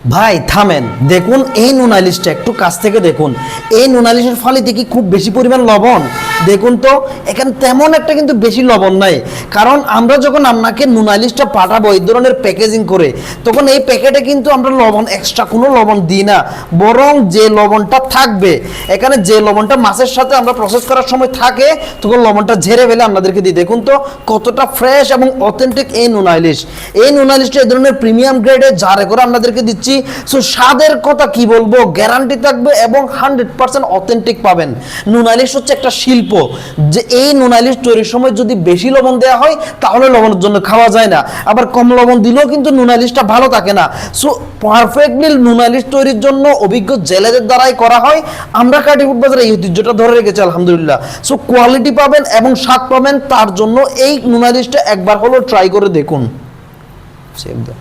ভাই থামেন, দেখুন এই নুন আইলিশটা একটু কাছ থেকে দেখুন। এই নুন আইলিশের ফলে দেখি খুব বেশি পরিমাণ লবণ। দেখুন তো এখানে তেমন একটা কিন্তু বেশি লবণ নাই, কারণ আমরা যখন আপনাকে নুন আইলিশটা পাঠাবো এই ধরনের প্যাকেজিং করে, তখন এই প্যাকেটে কিন্তু আমরা লবণ এক্সট্রা কোনো লবণ দিই না, বরং যে লবণটা থাকবে এখানে, যে লবণটা মাছের সাথে আমরা প্রসেস করার সময় থাকে, তখন লবণটা ঝেড়ে ফেলে আপনাদেরকে দিই। দেখুন তো কতটা ফ্রেশ এবং অথেন্টিক এই নুন আইলিশ। এই নুন আইলিশটা এই ধরনের প্রিমিয়াম গ্রেডে জারে করে আপনাদেরকে দিচ্ছি। সো স্বাদের কথা কি বলবো, গ্যারান্টি থাকবে এবং 100% অথেন্টিক পাবেন। নুন আইলিশ হচ্ছে একটা শিল্প, যে এই নুন আইলিশ তৈরির সময় যদি বেশি লবণ দেওয়া হয় তাহলে লবণের জন্য খাওয়া যায় না, আবার কম লবণ দিলেও কিন্তু নুন আইলিশটা ভালো থাকে না। সো পারফেক্টলি নুন আইলিশ তৈরির জন্য অভিজ্ঞ জেলেদের দ্বারাই করা হয়। আমরা কাটিপুর বাজারে এই ঐতিহ্যটা ধরে রেখেছি আলহামদুলিল্লাহ। সো কোয়ালিটি পাবেন এবং স্বাদ পাবেন, তার জন্য এই নুন আইলিশটা একবার হলো ট্রাই করে দেখুন। সেভ দাও।